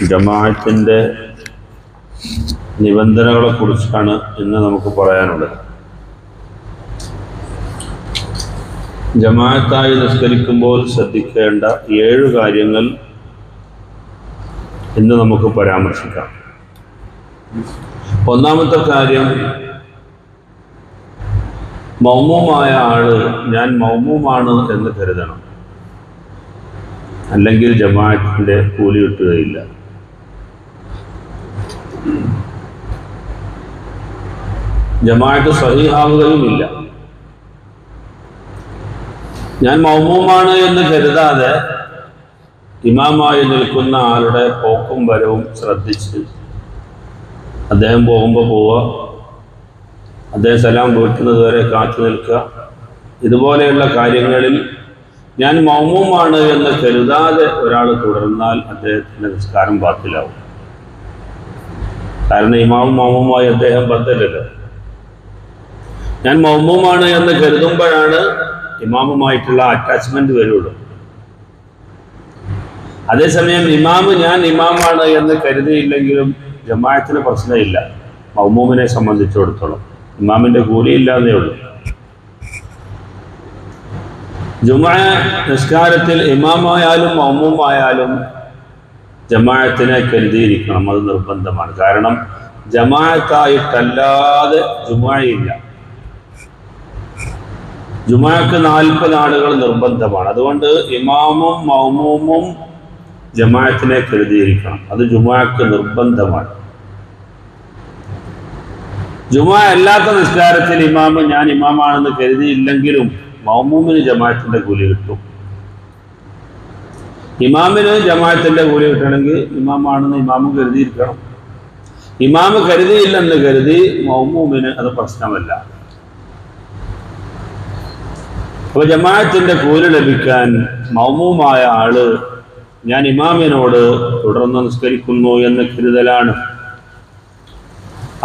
ജമാഅത്തിന്റെ നിബന്ധനകളെ കുറിച്ചാണ് ഇന്ന് നമുക്ക് പറയാനുള്ളത്. ജമാഅത്തായി നിസ്കരിക്കുമ്പോൾ ശ്രദ്ധിക്കേണ്ട 7 കാര്യങ്ങൾ ഇന്ന് നമുക്ക് പരാമർശിക്കാം. ഒന്നാമത്തെ കാര്യം, മൗമൂമായ ആള് ഞാൻ മൗമൂമാണ് എന്ന് കരുതണം, അല്ലെങ്കിൽ ജമാഅത്തിന്റെ കൂലി കിട്ടുകയില്ല. ജമാഅത്ത് സഹീഹാവുകയുമില്ല. ഞാൻ മൗമൂമാണ് എന്ന് കരുതാതെ ഇമാമായി നിൽക്കുന്ന ആളുടെ പോക്കും വരവും ശ്രദ്ധിച്ച് അദ്ദേഹം പോകുമ്പോൾ പോവുക, അദ്ദേഹം സലാം വീട്ടുന്നത് വരെ കാത്തു നിൽക്കുക, ഇതുപോലെയുള്ള കാര്യങ്ങളിൽ ഞാൻ മൗമൂമാണ് എന്ന് കരുതാതെ ഒരാൾ തുടർന്നാൽ അദ്ദേഹത്തിൻ്റെ നിസ്കാരം ബാത്തിലാവും. കാരണം ഇമാമും മൗമൂമായി അദ്ദേഹം ബന്ധമില്ലല്ലോ. ഞാൻ മൗമൂമാണ് എന്ന് കരുതുമ്പോഴാണ് ഇമാമുമായിട്ടുള്ള അറ്റാച്ച്മെന്റ് വരുള്ളൂ. അതേസമയം ഞാൻ ഇമാമാണ് എന്ന് കരുതിയില്ലെങ്കിലും ജമാഅത്തിന് പ്രശ്നമില്ല. മൗമൂമിനെ സംബന്ധിച്ചിടത്തോളം ഇമാമിന്റെ കൂലിയില്ലാന്നേ ഉള്ളൂ. ജുമുഅ നിസ്കാരത്തിൽ ഇമാമായാലും മൗമൂമായാലും ജമാഅത്തിനെ കരുതിയിരിക്കണം, അത് നിർബന്ധമാണ്. കാരണം ജമാഅത്തായിട്ടല്ലാതെ ജുമുഅയില്ല. ജുമുഅക്ക് 40 ആളുകൾ നിർബന്ധമാണ്. അതുകൊണ്ട് ഇമാമും മൗമൂമും ജമാഅത്തിനെ കരുതിയിരിക്കണം, അത് ജുമുഅക്ക് നിർബന്ധമാണ്. ജുമുഅ അല്ലാത്ത നിസ്കാരത്തിൽ ഞാൻ ഇമാമാണെന്ന് കരുതിയില്ലെങ്കിലും മൗമൂമിന് ജമാഅത്തിന്റെ കൂലി കിട്ടും. ഇമാമിന് ജമാഅത്തിന്റെ കൂലി കിട്ടണമെങ്കിൽ ഇമാമാണെന്ന് ഇമാമും കരുതിയിരിക്കണം. ഇമാമ് കരുതിയില്ലെന്ന് കരുതി മൗമൂമിന് അത് പ്രശ്നമല്ല. അപ്പൊ ജമാഅത്തിന്റെ കൂലി ലഭിക്കാൻ മൗമൂമായ ആള് ഞാൻ ഇമാമിനോട് തുടർന്ന് നിസ്കരിക്കുന്നു എന്ന് കരുതലാണ്.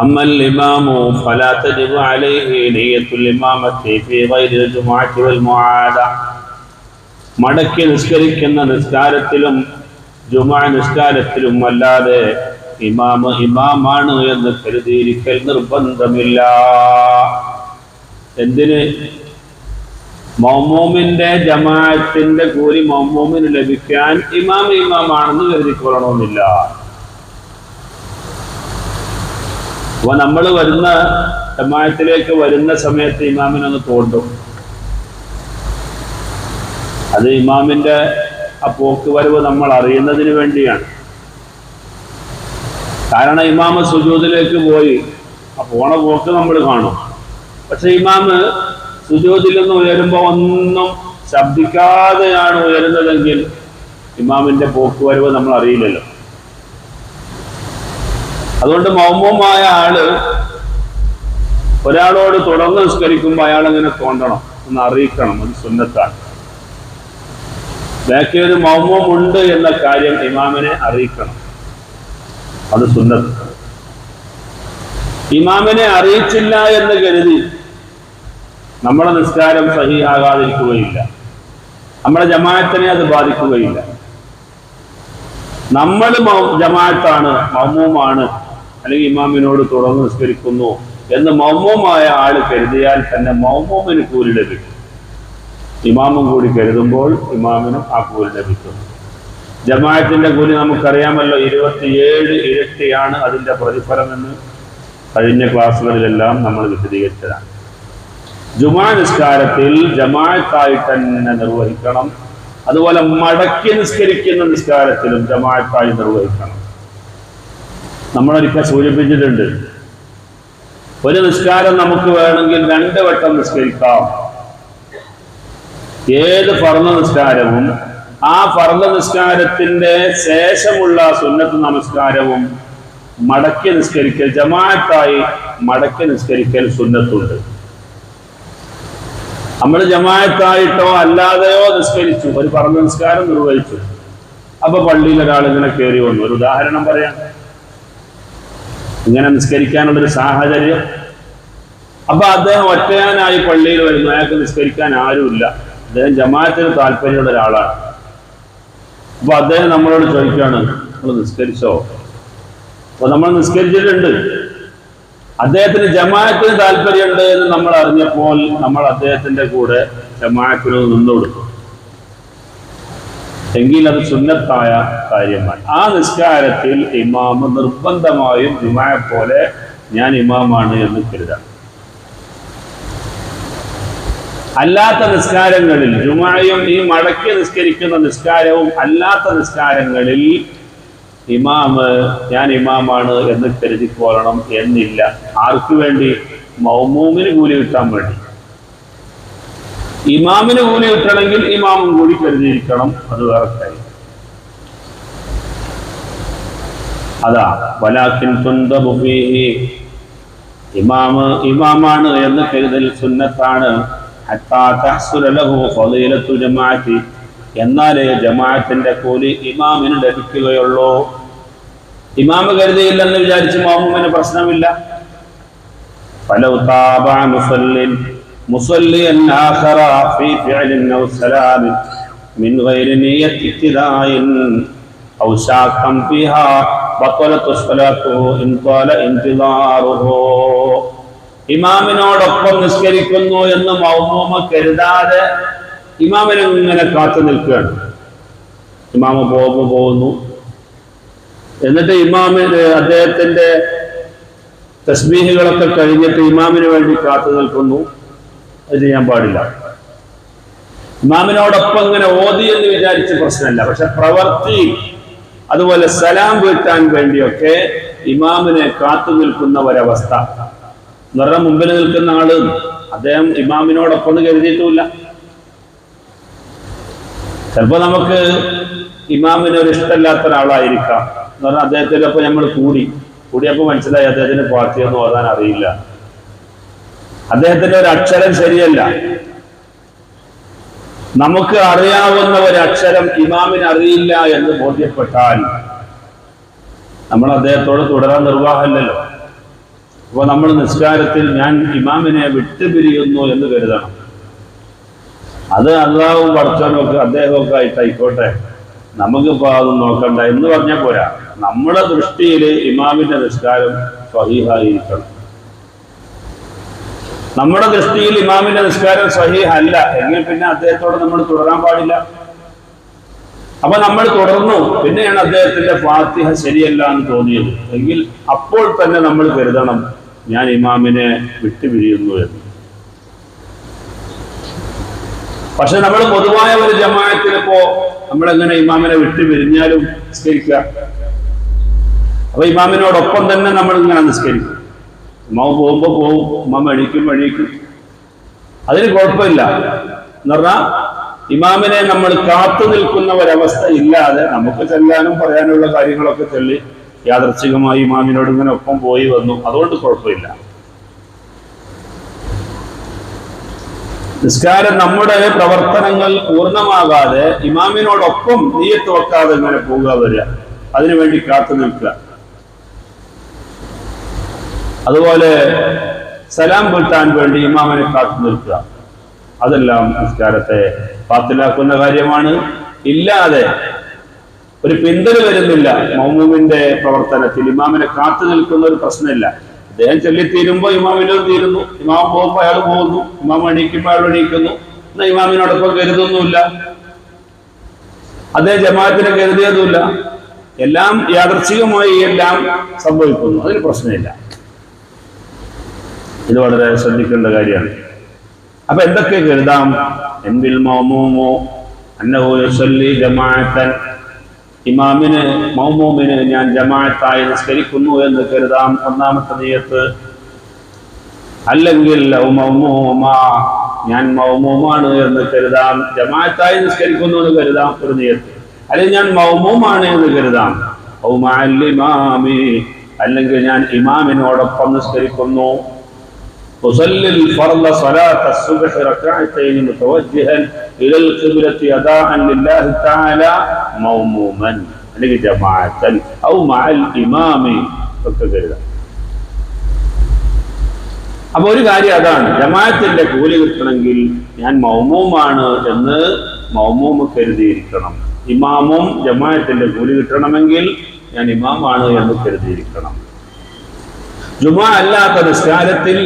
അമ്മൽ ഇമാമു ഫലാ തജിബു അലൈഹി നിയ്യത്തുൽ ഇമാമത്തി ഫീ ഗൈരിൽ ജുമുഅത്തി വൽ മുആദ. മടക്കി നിസ്കരിക്കുന്ന നിസ്കാരത്തിലും ജുമുഅ നിസ്കാരത്തിലും അല്ലാതെ ഇമാമാണ് എന്ന് കരുതിയിരിക്കൽ നിർബന്ധമില്ല. എന്തിന്? മൗമൂമിന്റെ ജമാഅത്തിന്റെ കൂലി മൗമൂമിന് ലഭിക്കാൻ ഇമാമാണെന്ന് കരുതിക്കൊള്ളണമെന്നില്ല. അപ്പൊ നമ്മൾ ജമാഅത്തിലേക്ക് വരുന്ന സമയത്ത് ഇമാമിനൊന്ന് തോണ്ടും. അത് ഇമാമിന്റെ ആ പോക്ക് വരവ് നമ്മൾ അറിയുന്നതിന് വേണ്ടിയാണ്. കാരണം ഇമാമ് സുജൂദിലേക്ക് പോയി, ആ പോണ പോക്ക് നമ്മൾ കാണും. പക്ഷെ ഇമാമ് സുജൂദിൽ നിന്ന് ഉയരുമ്പോൾ ഒന്നും ശബ്ദിക്കാതെയാണ് ഉയരുന്നതെങ്കിൽ ഇമാമിന്റെ പോക്ക് വരവ് നമ്മൾ അറിയില്ലല്ലോ. അതുകൊണ്ട് മൗമൂമായ ആള് ഒരാളോട് തുടർന്ന് നിസ്കരിക്കുമ്പോൾ അയാൾ അങ്ങനെ തോണ്ടണം എന്ന് അറിയിക്കണം, അത് സുന്നത്താണ്. ബാക്കി ഒരു മൗമൂം ഉണ്ട് എന്ന കാര്യം ഇമാമിനെ അറിയിക്കണം, അത് സുന്നത്ത്. ഇമാമിനെ അറിയിച്ചില്ല എന്ന് കരുതി നമ്മുടെ നിസ്കാരം സഹീഹാകാതിരിക്കുകയില്ല, നമ്മുടെ ജമാഅത്തിനെ അത് ബാധിക്കുകയില്ല. നമ്മൾ ജമാഅത്താണ്, മൗമൂമാണ്, അല്ലെങ്കിൽ ഇമാമിനോട് തുടർന്ന് നിസ്കരിക്കുന്നു എന്ന് മൗമൂമായ ആള് കരുതിയാൽ തന്നെ മൗമൂമിന് കൂലി ലഭിക്കും. ഇമാമും കൂടി കരുതുമ്പോൾ ഇമാമിനും ആ കൂലി ലഭിക്കും. ജമാഅത്തിന്റെ കൂലി നമുക്കറിയാമല്ലോ, 27 ഇരട്ടിയാണ് അതിന്റെ പ്രതിഫലമെന്ന് കഴിഞ്ഞ ക്ലാസ്സുകളിലെല്ലാം നമ്മൾ വിശദീകരിച്ചതാണ്. ജുമുഅ നിസ്കാരത്തിൽ ജമാഅത്തായിട്ട് തന്നെ നിർവഹിക്കണം. അതുപോലെ മടക്കി നിസ്കരിക്കുന്ന നിസ്കാരത്തിലും ജമാഅത്തായി നിർവഹിക്കണം. നമ്മളൊരിക്കൽ സൂചിപ്പിച്ചിട്ടുണ്ട്, ഒരു നിസ്കാരം നമുക്ക് വേണമെങ്കിൽ 2 വട്ടം നിസ്കരിക്കാം. ഏത് ഫർള് നിസ്കാരവും ആ ഫർള് നിസ്കാരത്തിന്റെ ശേഷമുള്ള സുന്നത്ത് നമസ്കാരവും മടക്കി നിസ്കരിക്കൽ, ജമാഅത്തായി മടക്കി നിസ്കരിക്കൽ സുന്നത്തുണ്ട്. നമ്മൾ ജമാഅത്തായിട്ടോ അല്ലാതെയോ നിസ്കരിച്ചു, ഒരു ഫർള് നിസ്കാരം നിർവഹിച്ചു, അപ്പൊ പള്ളിയിൽ ഒരാൾ ഇങ്ങനെ കയറി വന്നു. ഒരു ഉദാഹരണം പറയാം, ഇങ്ങനെ നിസ്കരിക്കാനുള്ളൊരു സാഹചര്യം. അപ്പൊ അദ്ദേഹം ഒറ്റയാനായി പള്ളിയിൽ വരുന്നു, അയാൾക്ക് നിസ്കരിക്കാൻ ആരുമില്ല, അദ്ദേഹം ജമാഅത്തിന് താല്പര്യമുള്ള ഒരാളാണ്. അപ്പൊ അദ്ദേഹം നമ്മളോട് ചോദിക്കുകയാണ്, നിങ്ങൾ നിസ്കരിച്ചോ? അപ്പൊ നമ്മൾ നിസ്കരിച്ചിട്ടുണ്ട്. അദ്ദേഹത്തിന് ജമാഅത്തിന് താല്പര്യമുണ്ട് എന്ന് നമ്മൾ അറിഞ്ഞപ്പോൾ നമ്മൾ അദ്ദേഹത്തിന്റെ കൂടെ ജമാഅത്തിന് നിന്നുകൊടുത്തു. എങ്കിൽ അത് സുന്നത്തായ കാര്യമാണ്. ആ നിസ്കാരത്തിൽ ഇമാമ് നിർബന്ധമായും ജുമാഅ പോലെ ഞാൻ ഇമാമാണ് എന്ന് കരുതാം. അല്ലാത്ത നിസ്കാരങ്ങളിൽ, ജുമാഅയും ഈ മടക്കി നിസ്കരിക്കുന്ന നിസ്കാരവും അല്ലാത്ത നിസ്കാരങ്ങളിൽ ഇമാമ് ഞാൻ ഇമാമാണ് എന്ന് കരുതിക്കൊള്ളണം എന്നില്ല. ആർക്ക് വേണ്ടി? മൗമൂമിന് കൂലി കിട്ടാൻ വേണ്ടി. ഇമാമിന് കൂലി കിട്ടണമെങ്കിൽ ഇമാമും കൂടി കരുതിയിരിക്കണം, അത് വേറെ കാര്യം. അതാ വലാകിൻ തുൻദബു ഫീഹി, ഇമാമാണ് എന്ന് കരുതൽ സുന്നത്താണ്. ഹത്താ തഹ്സുല ലഹു ഫളീലത്തു ജമാഅത്തി, എന്നാലേ ജമാഅത്തിന്റെ കൂലി ഇമാമിന് ലഭിക്കുകയുള്ളൂ. ഇമാമ് കരുതിയില്ലെന്ന് വിചാരിച്ച് മൗമൂമിന് പ്രശ്നമില്ല. ഫലൗ താബഅ മുസല്ലിൻ ആഖറ ഫീ ഫിഅലിൻ ഔ സലാമിൻ മിൻ ഗൈരി നിയ്യത്തി ഇബ്തിദാഇൻ ഔ ശാഖൻ ഫീഹാ ബطلت സ്വലാത്തുഹു ഇൻ ഖാല ഇന്തിദാറുഹു. ഇമാമിനോടൊപ്പം നിസ്കരിക്കുന്നു എന്ന് മൗമൂമ കരുതാതെ ഇമാമിനെ ഇങ്ങനെ കാത്തു നിൽക്കുകയാണ്. ഇമാമ പോകുന്നു, എന്നിട്ട് ഇമാമിന് അദ്ദേഹത്തിന്റെ തസ്ബീഹുകളൊക്കെ കഴിഞ്ഞിട്ട് ഇമാമിന് വേണ്ടി കാത്തു നിൽക്കുന്നു. അത് ചെയ്യാൻ പാടില്ല. ഇമാമിനോടൊപ്പം ഇങ്ങനെ ഓതി എന്ന് വിചാരിച്ച് പ്രശ്നമല്ല. പക്ഷെ പ്രവൃത്തി, അതുപോലെ സലാം വീട്ടാൻ വേണ്ടിയൊക്കെ ഇമാമിനെ കാത്തു നിൽക്കുന്ന ഒരവസ്ഥ. എന്ന് പറഞ്ഞാൽ മുമ്പിൽ നിൽക്കുന്ന ആള് അദ്ദേഹം ഇമാമിനോടൊപ്പം കരുതിയിട്ടുമില്ല. ചിലപ്പോ നമുക്ക് ഇമാമിന് ഒരു ഇഷ്ടമില്ലാത്ത ഒരാളായിരിക്കാം. എന്ന് പറഞ്ഞാൽ അദ്ദേഹത്തിന്റെ ഒപ്പം നമ്മൾ കൂടിയപ്പോൾ മനസ്സിലായി അദ്ദേഹത്തിന് ഫാത്തിഹയൊന്നും ഓതാൻ അറിയില്ല, അദ്ദേഹത്തിന്റെ ഒരു അക്ഷരം ശരിയല്ല. നമുക്ക് അറിയാവുന്ന ഒരു അക്ഷരം ഇമാമിന് അറിയില്ല എന്ന് ബോധ്യപ്പെട്ടാൽ നമ്മൾ അദ്ദേഹത്തോട് തുടരാൻ നിർവാഹമില്ലല്ലോ. അപ്പൊ നമ്മൾ നിസ്കാരത്തിൽ ഞാൻ ഇമാമിനെ വിട്ടുപിരിയുന്നു എന്ന് കരുതണം. അത് അല്ലാഹുവും പടച്ചവനുമൊക്കെ അദ്ദേഹമൊക്കെ ആയിട്ടായിക്കോട്ടെ, നമുക്കിപ്പോ അതൊന്നും നോക്കണ്ട എന്ന് പറഞ്ഞാൽ പോരാ. നമ്മുടെ ദൃഷ്ടിയിൽ ഇമാമിന്റെ നിസ്കാരം സ്വഹീഹായിരിക്കണം. നമ്മുടെ ദൃഷ്ടിയിൽ ഇമാമിന്റെ നിസ്കാരം സ്വഹീഹ് അല്ല എങ്കിൽ പിന്നെ അദ്ദേഹത്തോട് നമ്മൾ തുടരാൻ പാടില്ല. അപ്പൊ നമ്മൾ തുടർന്നു, പിന്നെയാണ് അദ്ദേഹത്തിന്റെ ഫാത്തിഹ ശരിയല്ല എന്ന് തോന്നിയത് എങ്കിൽ അപ്പോൾ തന്നെ നമ്മൾ കരുതണം ഞാൻ ഇമാമിനെ വിട്ടുപിരിയുന്നു എന്ന്. പക്ഷെ നമ്മൾ പൊതുവായ ഒരു ജമാഅത്തിലിപ്പോ നമ്മളെങ്ങനെ ഇമാമിനെ വിട്ടുപിരിഞ്ഞാലും നിസ്കരിക്കുക. അപ്പൊ ഇമാമിനോടൊപ്പം തന്നെ നമ്മൾ ഇങ്ങനെ നിസ്കരിക്കും. ഇമാമ പോകുമ്പോ പോവും, ഇമാമ എണീക്കും. അതിന് കുഴപ്പമില്ല. എന്ന് പറഞ്ഞാൽ ഇമാമിനെ നമ്മൾ കാത്തു നിൽക്കുന്ന ഒരവസ്ഥ ഇല്ലാതെ നമുക്ക് ചെല്ലാനും പറയാനുള്ള കാര്യങ്ങളൊക്കെ ചൊല്ലി യാദർച്ഛികമായി ഇമാമിനോട് ഇങ്ങനെ ഒപ്പം പോയി വന്നു, അതുകൊണ്ട് കുഴപ്പമില്ല. നിസ്കാരം നമ്മുടെ പ്രവർത്തനങ്ങൾ പൂർണ്ണമാകാതെ ഇമാമിനോടൊപ്പം നിയ്യത്ത് വെക്കാതെ ഇങ്ങനെ പോവുക വരിക, അതിനുവേണ്ടി കാത്തു നിൽക്കുക. അതുപോലെ സലാം വീട്ടാൻ വേണ്ടി ഇമാമിനെ കാത്തു നിൽക്കുക, അതെല്ലാം നിസ്കാരത്തെ ബാത്തിലാക്കുന്ന കാര്യമാണ്. ഇല്ലാതെ ഒരു പിന്തൽ വരുന്നില്ല മൗമൂമിന്റെ പ്രവർത്തനത്തിൽ. ഇമാമിനെ കാത്തു നിൽക്കുന്ന ഒരു പ്രശ്നമില്ല. അദ്ദേഹം ചൊല്ലിത്തീരുമ്പോ ഇമാമിനും തീരുന്നു, ഇമാം പോകുമ്പോ അയാൾ പോകുന്നു, ഇമാം എണീക്കുമ്പോ അയാൾ എണീക്കുന്നു. എന്നാൽ ഇമാമിനോടൊപ്പം കരുതൊന്നുമില്ല, അദ്ദേഹം ജമാഅത്തിനെ കരുതിയതുമില്ല. എല്ലാം യാദർച്ഛികമായി എല്ലാം സംഭവിക്കുന്നു, അതിന് പ്രശ്നമില്ല. ഇത് വളരെ ശ്രദ്ധിക്കേണ്ട കാര്യമാണ്. അപ്പൊ എന്തൊക്കെ കരുതാം? എന്തിൽ മൗമൂമു അന്നഹു യുസല്ലി ജമാഅത്തൻ, ഇമാമിന് മൗമൂമിന് ഞാൻ ജമാഅത്തായി നിസ്കരിക്കുന്നു എന്ന് കരുതാം, ഒന്നാമത്തെ നിയ്യത്ത്. അല്ലെങ്കിൽ ഞാൻ മൗമൂമാണ് എന്ന് കരുതാം, ജമാഅത്തായി നിസ്കരിക്കുന്നു എന്ന് കരുതാം, ഒരു നിയ്യത്ത്. അല്ലെങ്കിൽ ഞാൻ മൗമൂമാണ് എന്ന് കരുതാം, അല്ലെങ്കിൽ ഞാൻ ഇമാമിനോടൊപ്പം നിസ്കരിക്കുന്നു. أصلي الفرض صلاة الصبح ركعتين متوجها إلى القبلة أداء لله تعالى موموما جماعة أو مع الإمام. അപ്പൊ ഒരു കാര്യം അതാണ്, ജമാഅത്തിന്റെ കൂലി കിട്ടണമെങ്കിൽ ഞാൻ മൗമൂമാണ് എന്ന് മൗമൂമ് കരുതിയിരിക്കണം. ഇമാമും ജമാഅത്തിന്റെ കൂലി കിട്ടണമെങ്കിൽ ഞാൻ ഇമാമാണ് എന്ന് കരുതിയിരിക്കണം. ജുമാ അല്ലാത്ത നിസ്കാരത്തിൽ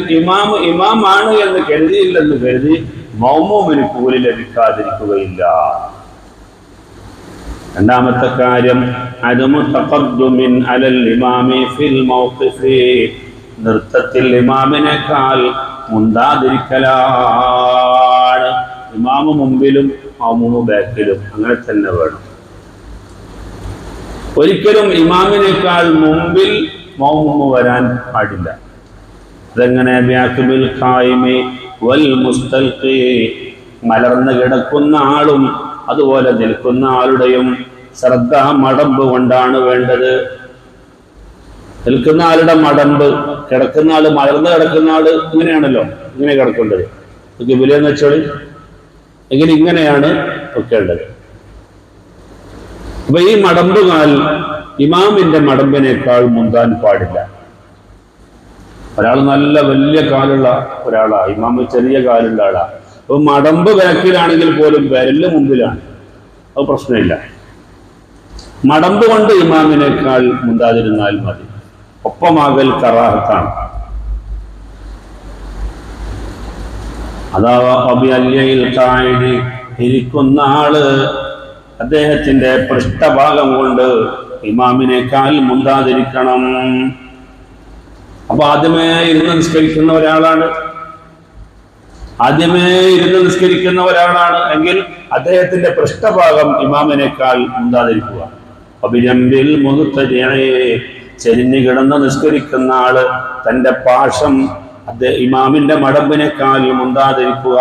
ഇമാമാണ് എന്ന് കരുതിയില്ലെന്ന് കരുതി മൗമൂമിന് കൂലി ലഭിക്കാതിരിക്കുകയില്ല. രണ്ടാമത്തെ കാര്യം അദമു തഖദ്ദുമിൻ അലൽ ഇമാമി ഫിൽ മൗഖിഫി, നൃത്തത്തിൽ ഇമാമിനേക്കാൾ മുണ്ടാതിരിക്കലാണ്. ഇമാമു മുമ്പിലും മൗമൂമു ബാക്കിലും അങ്ങനെ തന്നെ വേണം. ഒരിക്കലും ഇമാമിനേക്കാൾ മുമ്പിൽ മൗമൂമു വരാൻ പാടില്ല. അതെങ്ങനെ? ബിഅഖ്ബിൽ ഖായിമി വൽ മുസ്തൽഖി, മലർന്നു കിടക്കുന്ന ആളും അതുപോലെ നിൽക്കുന്ന ആളുടെയും ശ്രദ്ധ മടമ്പ് കൊണ്ടാണ് വേണ്ടത്. നിൽക്കുന്ന ആളുടെ മടമ്പ്, കിടക്കുന്ന ആള്, മലർന്ന് കിടക്കുന്ന ആള് ഇങ്ങനെയാണല്ലോ, ഇങ്ങനെ കിടക്കേണ്ടത്. കിബിലെന്ന് വെച്ചോളി, എങ്കിൽ ഇങ്ങനെയാണ് വെക്കേണ്ടത്. അപ്പൊ ഈ മടമ്പുകാൽ ഇമാമിന്റെ മടമ്പിനേക്കാൾ മുന്താൻ പാടില്ല. ഒരാൾ നല്ല വലിയ കാലുള്ള ഒരാളാ, ഇമാമ് ചെറിയ കാലുള്ള ആളാ. അപ്പൊ മടമ്പ് ബാക്കിലാണെങ്കിൽ പോലും വിരല് മുമ്പിലാണ്, അത് പ്രശ്നമില്ല. മടമ്പ് കൊണ്ട് ഇമാമിനേക്കാൾ മുന്താതിരുന്നാൽ മതി. ഒപ്പമാകൽ കറാഹത്താണ്. അതാ ഇരിക്കുന്ന ആള് അദ്ദേഹത്തിന്റെ പൃഷ്ഠഭാഗം കൊണ്ട് ഇമാമിനേക്കാൾ മുന്താതിരിക്കണം. അപ്പൊ ആദ്യമേ ഇരുന്ന് നിസ്കരിക്കുന്ന ഒരാളാണ് എങ്കിൽ അദ്ദേഹത്തിന്റെ പൃഷ്ഠഭാഗം ഇമാമിനേക്കാൾ മുന്താതിരിക്കുക. അഭിരംബിൽ ചെരിഞ്ഞു കിടന്ന് നിസ്കരിക്കുന്ന ആള് തന്റെ പാശം ഇമാമിന്റെ മടമ്പിനേക്കാൾ മുന്താതിരിക്കുക.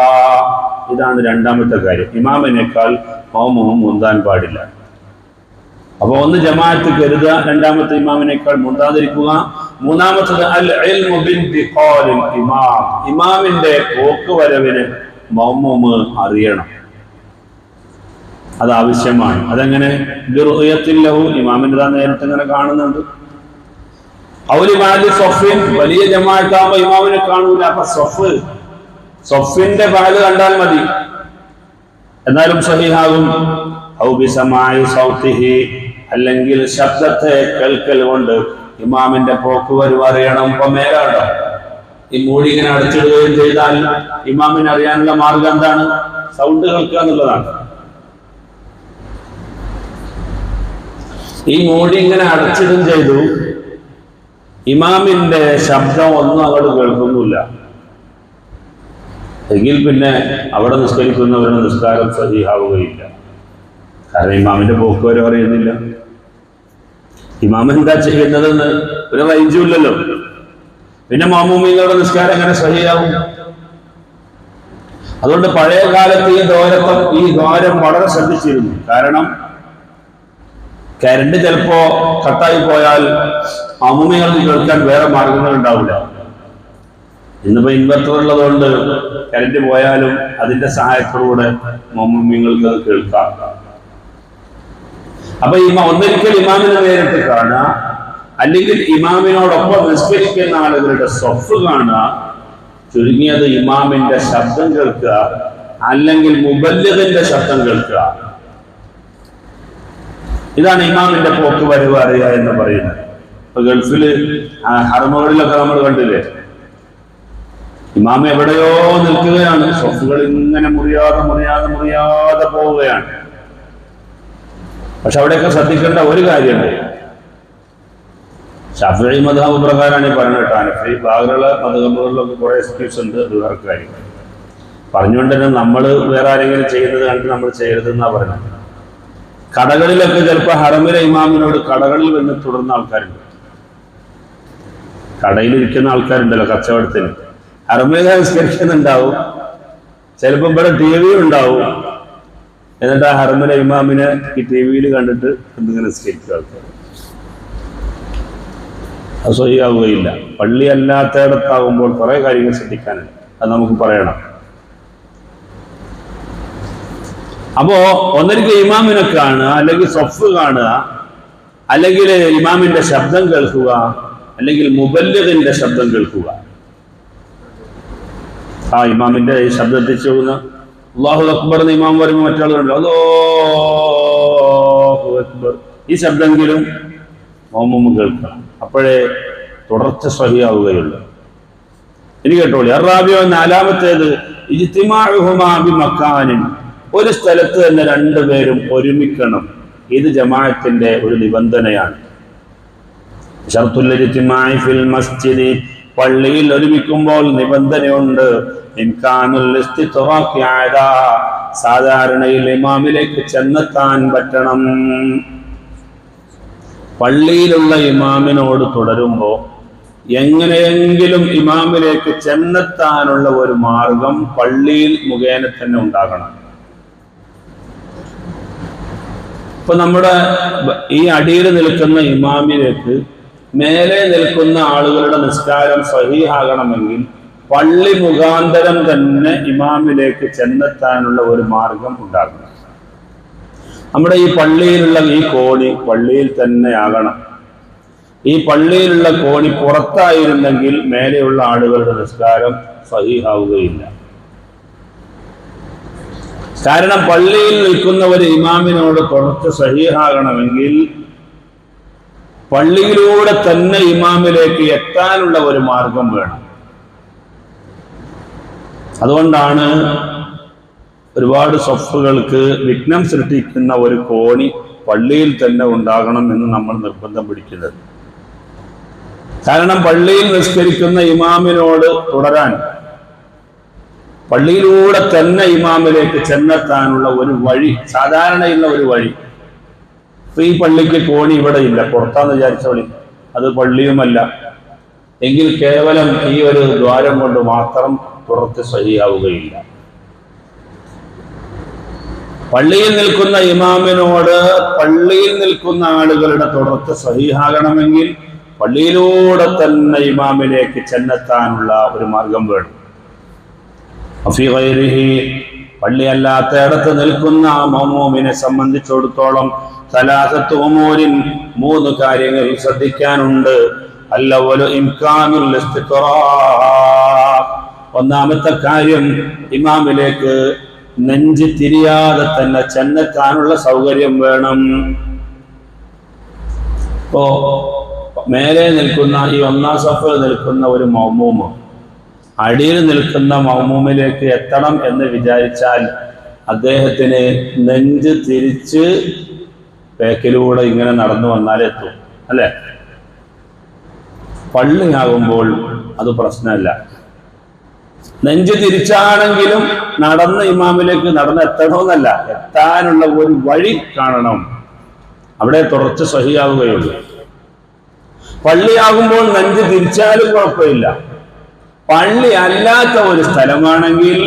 ഇതാണ് രണ്ടാമത്തെ കാര്യം. ഇമാമിനേക്കാൾ മൗമൂം മുന്താൻ പാടില്ല. അപ്പൊ ഒന്ന് ജമാഅത്ത് കരുതുക, രണ്ടാമത്തെ ഇമാമിനേക്കാൾ മുന്താതിരിക്കുക. മൂന്നാമത്തത് അൽ ഇൽമു ബിൻതിഖാലിൽ ഇമാം, ഇമാമിന്റെ പോക്കുവരവിന് മൗമൂമ് അറിയണം, അത് ആവശ്യമാണ്. അതെങ്ങനെ? ബിറുയത്തില്ലഹു, ഇമാമിന്റെ നേരിട്ട് ഇങ്ങനെ കാണുന്നുണ്ട്. ഔലി ബാലി സൊഫിൻ, വലിയ ജമാഅത്താകുമ്പോ ഇമാമിനെ കാണൂല. അപ്പൊ സൊഫിന്റെ ബാല് കണ്ടാൽ മതി, എന്നാലും സഹിഹാകും. ഔ ബിസമാഇ സൗതിഹി, അല്ലെങ്കിൽ ശബ്ദത്തെ കേൾക്കൽ കൊണ്ട് ഇമാമിന്റെ പോക്കുവരവ് അറിയണം. ഇപ്പൊ മേലാണ്ടോ ഈ മൂടി ഇങ്ങനെ അടച്ചിടുകയും ചെയ്താൽ ഇമാമിന് അറിയാനുള്ള മാർഗം എന്താണ്? സൗണ്ട് കേൾക്കുക എന്നുള്ളതാണ്. ഈ മൂടി ഇങ്ങനെ അടച്ചിടും ചെയ്തു, ഇമാമിന്റെ ശബ്ദം ഒന്നും അങ്ങോട്ട് കേൾക്കുന്നില്ല എങ്കിൽ പിന്നെ അവിടെ നിസ്കരിക്കുന്നവരുടെ നിസ്കാരം സഹിഹാവുകയില്ല. കാരണം ഇമാമിന്റെ പോക്കുവരവ് അറിയുന്നില്ല. ഇമാം എന്താ ചെയ്യുന്നതെന്ന് ഒരു റേഞ്ചും ഇല്ലല്ലോ. പിന്നെ മാമൂമികളുടെ നിസ്കാരം എങ്ങനെ സഹിയാവും? അതുകൊണ്ട് പഴയ കാലത്ത് ഈ ദ്വാരം വളരെ ശ്രദ്ധിച്ചിരുന്നു. കാരണം കരണ്ട് ചിലപ്പോ കട്ടായി പോയാൽ മാമൂമികൾക്ക് കേൾക്കാൻ വേറെ മാർഗങ്ങൾ ഉണ്ടാവില്ല. ഇന്നിപ്പോ ഇൻവെർട്ടർ ഉള്ളതുകൊണ്ട് കരണ്ട് പോയാലും അതിന്റെ സഹായത്തോടെ മാമൂമികൾക്ക് അത് കേൾക്കാം. അപ്പൊ ഒന്നിരിക്കൽ ഇമാമിനെ നേരിട്ട് കാണുക, അല്ലെങ്കിൽ ഇമാമിനോടൊപ്പം നിസ്കരിക്കുന്ന ആളുകളുടെ സ്വഫ് കാണുക, ചുരുങ്ങിയത് ഇമാമിന്റെ ശബ്ദം കേൾക്കുക, അല്ലെങ്കിൽ മുബല്ലിഗിന്റെ ശബ്ദം കേൾക്കുക. ഇതാണ് ഇമാമിന്റെ പോക്ക് വരവ് അറിയുക എന്ന് പറയുന്നത്. ഇപ്പൊ ഗൾഫില് ഹറമുകളിലൊക്കെ നമ്മൾ കണ്ടില്ലേ, ഇമാം എവിടെയോ നിൽക്കുകയാണ്, സ്വഫുകൾ ഇങ്ങനെ മുറിയാതെ പോവുകയാണ്. പക്ഷെ അവിടെയൊക്കെ ശ്രദ്ധിക്കേണ്ട ഒരു കാര്യമുണ്ട്. ശാഫിഈ മദ്ഹബ് പ്രകാരമാണ് ഈ പറയുന്നത്. ഹനഫി ബാഗുള്ള മദ്ഹബുകളിലൊക്കെ കുറെ എക്സ്ക്യൂസ് ഉണ്ട്. അത് വേറെ കാര്യം. പറഞ്ഞുകൊണ്ട് തന്നെ നമ്മൾ വേറെ ആരെങ്കിലും ചെയ്യുന്നത് കണ്ട് നമ്മൾ ചെയ്യരുതെന്നാ പറഞ്ഞത്. കടകളിലൊക്കെ ചിലപ്പോൾ ഹറമിലെ ഇമാമിനോട് കടകളിൽ വന്ന് തുടർന്ന ആൾക്കാരുണ്ട്. കടയിലിരിക്കുന്ന ആൾക്കാരുണ്ടല്ലോ കച്ചവടത്തിന്, ഹറമിലെ നിസ്കരിക്കുന്നുണ്ടാവും, ചിലപ്പോൾ ഇവിടെ TV ഉണ്ടാവും. എന്നിട്ട് ആ ഹറമിലെ ഇമാമിനെ ഈ TV കണ്ടിട്ട് എന്തിങ്ങനെ നിസ്കരിക്കുക ആൾക്കാർ. അത് സ്വഹിയാവുകയില്ല. പള്ളി അല്ലാത്തയിടത്താകുമ്പോൾ കുറെ കാര്യങ്ങൾ ശ്രദ്ധിക്കാനുണ്ട്, അത് നമുക്ക് പറയണം. അപ്പോ ഒന്നിരിക്കും ഇമാമിനെ കാണുക, അല്ലെങ്കിൽ സ്വഫ് കാണുക, അല്ലെങ്കിൽ ഇമാമിന്റെ ശബ്ദം കേൾക്കുക, അല്ലെങ്കിൽ മുബല്ലിഗിന്റെ ശബ്ദം കേൾക്കുക. ആ ഇമാമിന്റെ ശബ്ദത്തിൽ പോകുന്ന അല്ലാഹു അക്ബർ എന്ന് ഇമാം പറയുമ്പോൾ മറ്റാളുകളുണ്ട് അല്ലാഹു അക്ബർ, ഈ ശബ്ദമെങ്കിലും മഅ്മൂം കേൾക്കണം, അപ്പോഴേ തുടർച്ച സ്വഹിയാവുകയുള്ളൂ. ഇനി കേട്ടോളി. അറാബിയോ, നാലാമത്തേത് ഇജ്തിമാഉഹുമാ ബിമക്കാനിൻ, ഒരു സ്ഥലത്ത് തന്നെ രണ്ടുപേരും ഒരുമിക്കണം. ഇത് ജമാഅത്തിന്റെ ഒരു നിബന്ധനയാണ്. ശർത്തുൽ ഇജ്തിമാഇ ഫിൽ മസ്ജിദി, പള്ളിയിൽ ഒരുമിക്കുമ്പോൾ നിബന്ധനയുണ്ട്. ഇംകാനുൽ ഇസ്തിത്റാഖി അലാ, സാധാരണയിൽ ഇമാമിലേക്ക് ചെന്നെത്താൻ പറ്റണം. പള്ളിയിലുള്ള ഇമാമിനോട് തുടരുമ്പോൾ എങ്ങനെയെങ്കിലും ഇമാമിലേക്ക് ചെന്നെത്താനുള്ള ഒരു മാർഗം പള്ളിയിൽ മുഖേന തന്നെ ഉണ്ടാകണം. ഇപ്പൊ നമ്മുടെ ഈ അടിയിൽ നിൽക്കുന്ന ഇമാമിലേക്ക് മേലെ നിൽക്കുന്ന ആളുകളുടെ നിസ്കാരം സ്വഹീഹാകണമെങ്കിൽ പള്ളി മുഖാന്തരം തന്നെ ഇമാമിലേക്ക് ചെന്നെത്താനുള്ള ഒരു മാർഗം ഉണ്ടാകണം. നമ്മുടെ ഈ പള്ളിയിലുള്ള ഈ കോണി പള്ളിയിൽ തന്നെ ആകണം. ഈ പള്ളിയിലുള്ള കോണി പുറത്തായിരുന്നെങ്കിൽ മേലെയുള്ള ആളുകളുടെ നിസ്കാരം സ്വഹീഹാവുകയില്ല. കാരണം പള്ളിയിൽ നിൽക്കുന്ന ഒരു ഇമാമിനോട് കുറച്ച് സ്വഹീഹാകണമെങ്കിൽ പള്ളിയിലൂടെ തന്നെ ഇമാമിലേക്ക് എത്താനുള്ള ഒരു മാർഗം വേണം. അതുകൊണ്ടാണ് ഒരുപാട് സഫുകൾക്ക് വിഘ്നം സൃഷ്ടിക്കുന്ന ഒരു കോണി പള്ളിയിൽ തന്നെ ഉണ്ടാകണം എന്ന് നമ്മൾ നിർബന്ധം പിടിക്കുന്നത്. കാരണം പള്ളിയിൽ നിസ്കരിക്കുന്ന ഇമാമിനോട് തുടരാൻ പള്ളിയിലൂടെ തന്നെ ഇമാമിലേക്ക് ചെന്നെത്താനുള്ള ഒരു വഴി, സാധാരണയുള്ള ഒരു വഴി. ഈ പള്ളിക്ക് കോണി ഇവിടെ ഇല്ല, പുറത്താന്ന് വിചാരിച്ചോളി, അത് പള്ളിയുമല്ല എങ്കിൽ കേവലം ഈ ഒരു ദ്വാരം കൊണ്ട് മാത്രം പുറത്ത് സ്വഹിയാവുകയില്ല. പള്ളിയിൽ നിൽക്കുന്ന ഇമാമിനോട് പള്ളിയിൽ നിൽക്കുന്ന ആളുകളുടെ തുടർത്ത് സ്വഹീഹാകണമെങ്കിൽ പള്ളിയിലൂടെ തന്നെ ഇമാമിലേക്ക് ചെന്നെത്താനുള്ള ഒരു മാർഗം വേണം. പള്ളി അല്ലാത്തയിടത്ത് നിൽക്കുന്ന മഅ്മൂമിനെ സംബന്ധിച്ചിടത്തോളം സലാസത്തു ഉമൂരിൻ, മൂന്ന് കാര്യങ്ങൾ ശ്രദ്ധിക്കാനുണ്ട്. അല്ലവലു ഇംകാനുൽ ഇസ്തിഖറാഖ്, ഒന്നാമത്തെ കാര്യം ഇമാമിലേക്ക് നെഞ്ച് തിരിയാതെ തന്നെ ചെന്നെത്താനുള്ള സൗകര്യം വേണം. ഇപ്പോ മേലെ നിൽക്കുന്ന ഈ ഒന്നാം സഫിൽ നിൽക്കുന്ന ഒരു മഅ്മൂം അടിയിൽ നിൽക്കുന്ന മഅ്മൂമിലേക്ക് എത്തണം എന്ന് വിചാരിച്ചാൽ അദ്ദേഹത്തിന് നെഞ്ച് തിരിച്ച് ബേക്കിലൂടെ ഇങ്ങനെ നടന്നു വന്നാലേ എത്തും, അല്ലെ? പള്ളിയാകുമ്പോൾ അത് പ്രശ്നമല്ല. നെഞ്ച് തിരിച്ചാണെങ്കിലും നടന്ന് ഇമാമിലേക്ക് നടന്നെത്തണമെന്നല്ല, എത്താനുള്ള ഒരു വഴി കാണണം. അവിടെ തുടർച്ച സ്വഹിയാവുകയുള്ളൂ. പള്ളിയാകുമ്പോൾ നെഞ്ച് തിരിച്ചാലും കുഴപ്പമില്ല. പള്ളി അല്ലാത്ത ഒരു സ്ഥലമാണെങ്കിൽ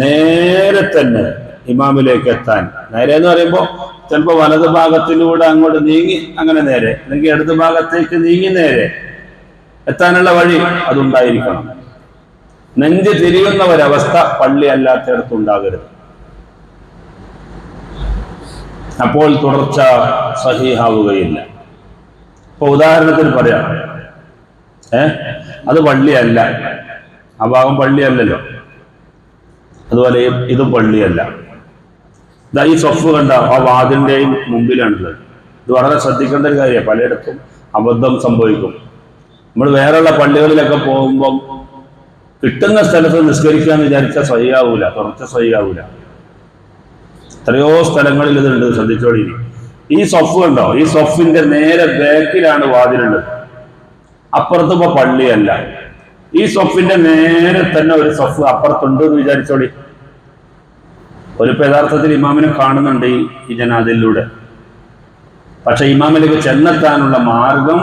നേരെ തന്നെ ഇമാമിലേക്ക് എത്താൻ, നേരെ എന്ന് പറയുമ്പോൾ ചിലപ്പോൾ വലത് ഭാഗത്തിലൂടെ അങ്ങോട്ട് നീങ്ങി അങ്ങനെ നേരെ, അല്ലെങ്കിൽ ഇടത് ഭാഗത്തേക്ക് നീങ്ങി നേരെ എത്താനുള്ള വഴി അതുണ്ടായിരിക്കണം. നെഞ്ച് തിരിയുന്ന ഒരവസ്ഥ പള്ളി അല്ലാത്തയിടത്ത് ഉണ്ടാകരുത്. അപ്പോൾ തുടർച്ച സ്വഹീഹാവുകയില്ല. ഇപ്പൊ ഉദാഹരണത്തിന് പറയാം, അത് പള്ളിയല്ല, ആ ഭാഗം പള്ളിയല്ലല്ലോ, അതുപോലെ ഇതും പള്ളിയല്ല. ഇതാ ഈ സൊഫ് കണ്ട ആ വാതിലിന്റെയും മുമ്പിലാണുള്ളത്. ഇത് വളരെ ശ്രദ്ധിക്കേണ്ട ഒരു കാര്യമാണ്. പലയിടത്തും അബദ്ധം സംഭവിക്കും. നമ്മൾ വേറെയുള്ള പള്ളികളിലൊക്കെ പോകുമ്പം കിട്ടുന്ന സ്ഥലത്ത് നിസ്കരിക്കാന്ന് വിചാരിച്ചാൽ സ്വഹിയാവൂല, തുടർച്ച സ്വഹിയാവൂല. എത്രയോ സ്ഥലങ്ങളിൽ ഇതുണ്ട്, ശ്രദ്ധിച്ചോളി. ഈ സൊഫ് കണ്ടോ, ഈ സൊഫിന്റെ നേരെ ബാക്കിലാണ് വാതിലുള്ളത്. അപ്പുറത്ത് ഇപ്പൊ പള്ളിയല്ല. ഈ സൊഫിന്റെ നേരെ തന്നെ ഒരു സൊഫ് അപ്പുറത്തുണ്ട് എന്ന് വിചാരിച്ചോളി. ഒരു യഥാർത്ഥത്തിൽ ഇമാമിനെ കാണുന്നുണ്ട് ഈ ജനാദിലൂടെ. പക്ഷെ ഇമാമിലേക്ക് ചെന്നെത്താനുള്ള മാർഗം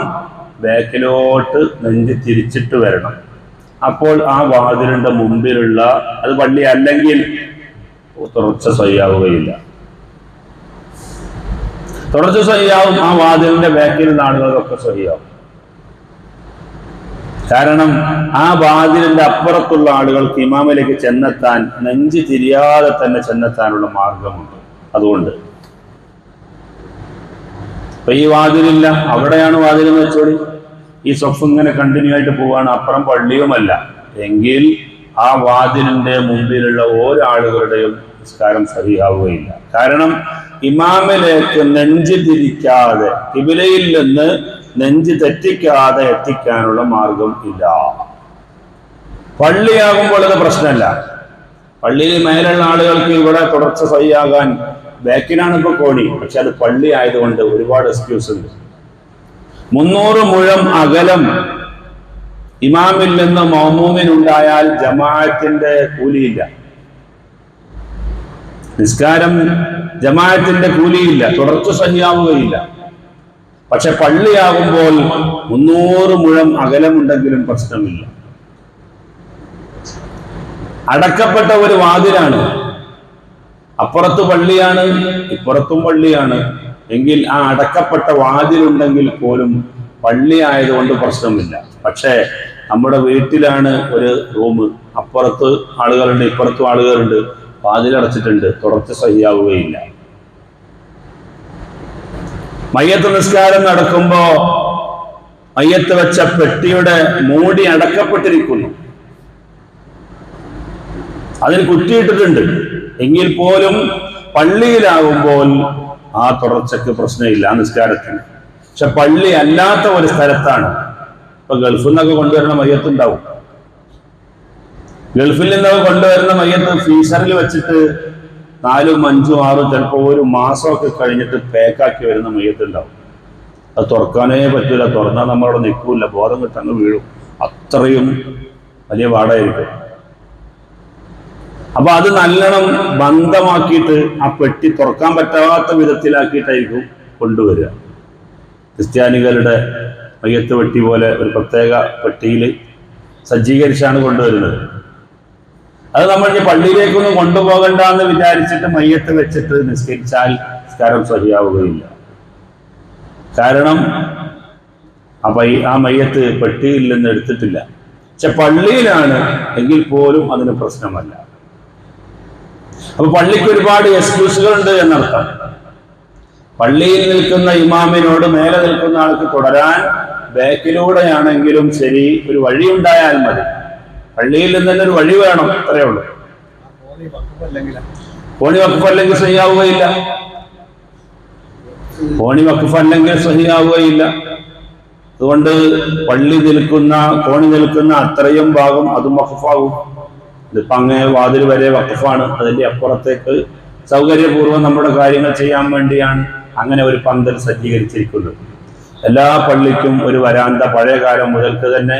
ബാക്കിലോട്ട് നെഞ്ച് തിരിച്ചിട്ട് വരണം. അപ്പോൾ ആ വാതിലിന്റെ മുമ്പിലുള്ള, അത് പള്ളി അല്ലെങ്കിൽ തുടർച്ച സ്വഹിയാവുകയില്ല. തുടർച്ച സ്വഹിയാവും, ആ വാതിലിന്റെ ബാക്കിലുള്ള ആളുകൾക്കൊക്കെ സ്വഹിയാവും. കാരണം ആ വാതിലിന്റെ അപ്പുറത്തുള്ള ആളുകൾക്ക് ഇമാമിലേക്ക് ചെന്നെത്താൻ നെഞ്ച് തിരിയാതെ തന്നെ ചെന്നെത്താനുള്ള മാർഗമുണ്ട്. അതുകൊണ്ട് ഇപ്പൊ ഈ വാതിലില്ല, അവിടെയാണ് വാതിലെന്ന് വെച്ചോളി. ഈ സൊഫ് ഇങ്ങനെ കണ്ടിന്യൂ ആയിട്ട് പോവാണ്, അപ്പുറം പള്ളിയുമല്ല എങ്കിൽ ആ വാതിലിന്റെ മുമ്പിലുള്ള ഒരാളുകളുടെയും നിസ്കാരം സഹിയാവുകയില്ല. കാരണം ഇമാമിലേക്ക് നെഞ്ച് തിരിക്കാതെ, ഖിബിലയിൽ നിന്ന് നെഞ്ച് തെറ്റിക്കാതെ എത്തിക്കാനുള്ള മാർഗം ഇല്ല. പള്ളിയാകുമ്പോൾ അത് പ്രശ്നമല്ല. പള്ളിയിൽ മേലുള്ള ആളുകൾക്ക് ഇവിടെ തുടർച്ച സഹിയാകാൻ ബാക്കിനാണ് ഇപ്പൊ കോണി. പക്ഷെ അത് പള്ളി ആയതുകൊണ്ട് ഒരുപാട് എക്സ്ക്യൂസ് ഉണ്ട്. 300 മുഴം അകലം ഇമാമിൽ നിന്ന് മഅ്മൂമിനുണ്ടായാൽ ജമാഅത്തിന്റെ കൂലിയില്ല. നിസ്കാരം ജമാഅത്തിന്റെ കൂലിയില്ല, തുടർച്ച സഹിയാവുകയില്ല. പക്ഷെ പള്ളിയാകുമ്പോൾ 300 മുഴം അകലമുണ്ടെങ്കിലും പ്രശ്നമില്ല. അടക്കപ്പെട്ട ഒരു വാതിലാണ്, അപ്പുറത്ത് പള്ളിയാണ് ഇപ്പുറത്തും പള്ളിയാണ് എങ്കിൽ ആ അടക്കപ്പെട്ട വാതിലുണ്ടെങ്കിൽ പോലും പള്ളി ആയതുകൊണ്ട് പ്രശ്നമില്ല. പക്ഷേ നമ്മുടെ വീട്ടിലാണ് ഒരു റൂം, അപ്പുറത്ത് ആളുകളുണ്ട് ഇപ്പുറത്തും ആളുകളുണ്ട്, വാതിലടച്ചിട്ടുണ്ട്, തുടർച്ച സഹിയാവുകയില്ല. മയ്യത്ത് നിസ്കാരം നടക്കുമ്പോ മയ്യത്ത് വെച്ച പെട്ടിയുടെ മൂടി അടക്കപ്പെട്ടിരിക്കുന്നു, അതിന് കുറ്റിയിട്ടിട്ടുണ്ട് എങ്കിൽ പോലും പള്ളിയിലാകുമ്പോൾ ആ തുടർച്ചയ്ക്ക് പ്രശ്നമില്ല നിസ്കാരത്തിന്. പക്ഷെ പള്ളി അല്ലാത്ത ഒരു സ്ഥലത്താണ്. ഇപ്പൊ ഗൾഫിൽ നിന്നൊക്കെ കൊണ്ടുവരുന്ന മയ്യത്തുണ്ടാവും. ഗൾഫിൽ നിന്നൊക്കെ കൊണ്ടുവരുന്ന മയ്യത്ത് ഫ്രീസറിൽ വെച്ചിട്ട് 4, 5, 6 ചിലപ്പോൾ 1 മാസമൊക്കെ കഴിഞ്ഞിട്ട് പാക്കാക്കി വരുന്ന മയ്യത്തുണ്ടാവും. അത് തുറക്കാനേ പറ്റൂല, തുറന്നാൽ നമ്മളവിടെ നിൽക്കൂല, ബോധം കിട്ടങ്ങ് വീഴും, അത്രയും വലിയ പാടായിരിക്കും. അപ്പൊ അത് നല്ലോണം ബന്ധമാക്കിയിട്ട് ആ പെട്ടി തുറക്കാൻ പറ്റാത്ത വിധത്തിലാക്കിയിട്ടായിരിക്കും കൊണ്ടുവരിക. ക്രിസ്ത്യാനികളുടെ മയ്യത്ത് പെട്ടി പോലെ ഒരു പ്രത്യേക പെട്ടിയിൽ സജ്ജീകരിച്ചാണ് കൊണ്ടുവരുന്നത്. അത് നമ്മൾ പള്ളിയിലേക്കൊന്നും കൊണ്ടുപോകണ്ട എന്ന് വിചാരിച്ചിട്ട് മയ്യത്ത് വെച്ചിട്ട് നിസ്കരിച്ചാൽ നിസ്കാരം സഹിയാവുകയില്ല. കാരണം ആ മയ്യത്ത് പെട്ടിയിൽ നിന്ന് എടുത്തിട്ടില്ല. പക്ഷെ പള്ളിയിലാണ് എങ്കിൽ പോലും അതിന് പ്രശ്നമല്ല. അപ്പൊ പള്ളിക്ക് ഒരുപാട് എക്സ്ക്യൂസുകൾ ഉണ്ട് എന്നർത്ഥം. പള്ളിയിൽ നിൽക്കുന്ന ഇമാമിനോട് മേലെ നിൽക്കുന്ന ആൾക്ക് തുടരാൻ ബാക്കിലൂടെയാണെങ്കിലും ശരി ഒരു വഴി ഉണ്ടായാൽ മതി. പള്ളിയിൽ നിന്ന് തന്നെ ഒരു വഴി വേണം, അത്രയേ ഉള്ളൂ. കോണി വഖഫ് അല്ലെങ്കിൽ സഹിയാവുകയില്ല. കോണി വഖഫ് അല്ലെങ്കിൽ സഹിയാവുകയില്ല. അതുകൊണ്ട് പള്ളി നിൽക്കുന്ന കോണി നിൽക്കുന്ന അത്രയും ഭാഗം അതും വഖഫാകും. ഇതിപ്പോ അങ്ങേ വാതിൽ വരെ വഖഫാണ്. അതിന്റെ അപ്പുറത്തേക്ക് സൗകര്യപൂർവ്വം നമ്മുടെ കാര്യങ്ങൾ ചെയ്യാൻ വേണ്ടിയാണ് അങ്ങനെ ഒരു പന്തൽ സജ്ജീകരിച്ചിരിക്കുന്നത്. എല്ലാ പള്ളിക്കും ഒരു വരാന്ത, പഴയ കാലം മുതൽക്ക് തന്നെ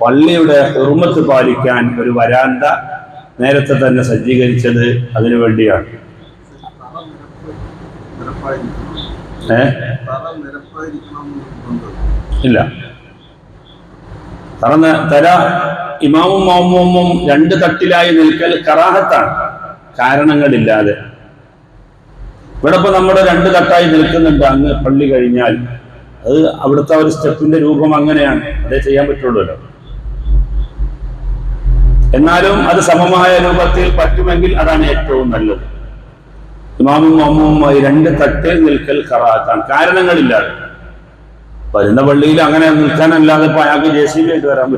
പള്ളിയുടെ ഹുർമത്ത് പാലിക്കാൻ ഒരു വരാന്ത നേരത്തെ തന്നെ സജ്ജീകരിച്ചത് അതിനു വേണ്ടിയാണ്. ഇല്ല, തര ഇമാമും മഅ്മൂമും 2 തട്ടിലായി നിൽക്കൽ കറാഹത്താണ്, കാരണങ്ങളില്ലാതെ. ഇവിടെ ഇപ്പൊ നമ്മുടെ 2 തട്ടായി നിൽക്കുന്നുണ്ട്. അങ്ങ് പള്ളി കഴിഞ്ഞാൽ അത് അവിടുത്തെ ഒരു സ്റ്റെപ്പിന്റെ രൂപം അങ്ങനെയാണ്, അതേ ചെയ്യാൻ പറ്റുള്ളൂല്ലോ. എന്നാലും അത് സമമായ രൂപത്തിൽ പറ്റുമെങ്കിൽ അതാണ് ഏറ്റവും നല്ലത്. ഇമാമും മഅ്മൂമുമായി 2 തട്ടിൽ നിൽക്കൽ കറാഹത്താണ്, കാരണങ്ങളില്ലാതെ. വരുന്ന പള്ളിയിൽ അങ്ങനെ നിൽക്കാനല്ലാതെ ഇപ്പൊ അയാൾക്ക് JCB ആയിട്ട് വരാൻ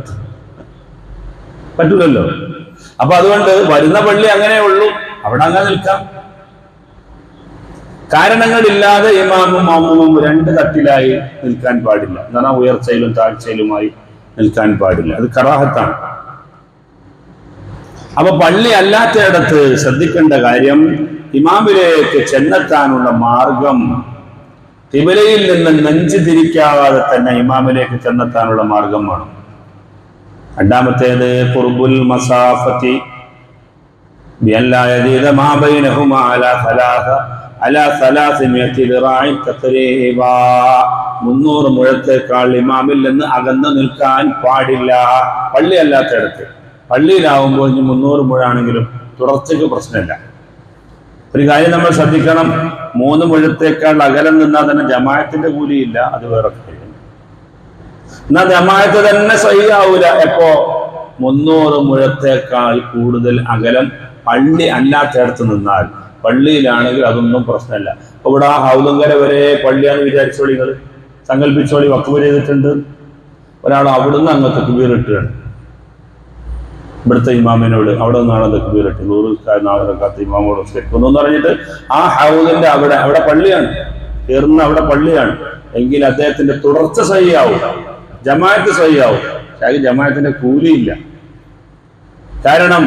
പറ്റൂലല്ലോ. അപ്പൊ അതുകൊണ്ട് വരുന്ന പള്ളി അങ്ങനെ ഉള്ളൂ, അവിടെ അങ്ങനെ നിൽക്കാം. കാരണങ്ങളില്ലാതെ ഇമാമും മഅ്മൂമും 2 തട്ടിലായി നിൽക്കാൻ പാടില്ല. എന്നാൽ ഉയർച്ചയിലും താഴ്ചയിലുമായി നിൽക്കാൻ പാടില്ല, അത് കറാഹത്താണ്. അപ്പൊ പള്ളി അല്ലാത്തയിടത്ത് ശ്രദ്ധിക്കേണ്ട കാര്യം, ഇമാമിലേക്ക് ചെന്നെത്താനുള്ള മാർഗം ഖിബലയിൽ നിന്ന് നെഞ്ച് തിരിക്കാതെ തന്നെ ഇമാമിലേക്ക് ചെന്നെത്താനുള്ള മാർഗമാണ്. രണ്ടാമത്തേത് ഖുർബുൽ മസാഫത്തി ബിഅല്ലാ യദീദ മാ ബൈനഹുമാ അലാ 300 ദിറാഇൻ തഖരീബാ. 300 മുഴത്തേക്കാൾ ഇമാമിൽ നിന്ന് അകന്ന് നിൽക്കാൻ പാടില്ല പള്ളി അല്ലാത്തയിടത്ത്. പള്ളിയിലാവുമ്പോൾ 300 മുഴാണെങ്കിലും തുടർച്ചയ്ക്ക് പ്രശ്നമില്ല. ഒരു കാര്യം നമ്മൾ ശ്രദ്ധിക്കണം, 3 മുഴത്തേക്കാൾ അകലം നിന്നാൽ തന്നെ ജമാഅത്തിന്റെ കൂലിയില്ല, അത് വേറെ കാര്യം. എന്നാൽ ജമാഅത്ത് തന്നെ സഹിയാവൂല എപ്പോ 300 മുഴത്തേക്കാൾ കൂടുതൽ അകലം പള്ളി അല്ലാത്തയിടത്ത് നിന്നാൽ. പള്ളിയിലാണെങ്കിൽ അതൊന്നും പ്രശ്നമല്ല. അപ്പൊ ഇവിടെ ആ ഹൗലുങ്കര വരെ പള്ളിയാന്ന് വിചാരിച്ചോളി, നിങ്ങൾ സങ്കല്പിച്ചോളി, വഖഫ് ചെയ്തിട്ടുണ്ട്. ഒരാൾ അവിടുന്ന് അങ്ങ് തക്ബീർ ഇട്ടാണ്, ഇവിടുത്തെ ഇമാമിനോട് അവിടെ ഒന്നാണ് തക്ബീറിട്ട് 100 റക്അത്ത് ഇമാമോട് നിസ്കരിക്കുന്നു എന്ന് പറഞ്ഞിട്ട് ആ ഹൗദിന്റെ അവിടെ പള്ളിയാണ്, കയറുന്ന അവിടെ പള്ളിയാണ് എങ്കിൽ അദ്ദേഹത്തിന്റെ തുടർച്ച സഹിയാവും, ജമാഅത്ത് സഹിയാവും. പക്ഷേ ജമാഅത്തിന്റെ കൂലിയില്ല. കാരണം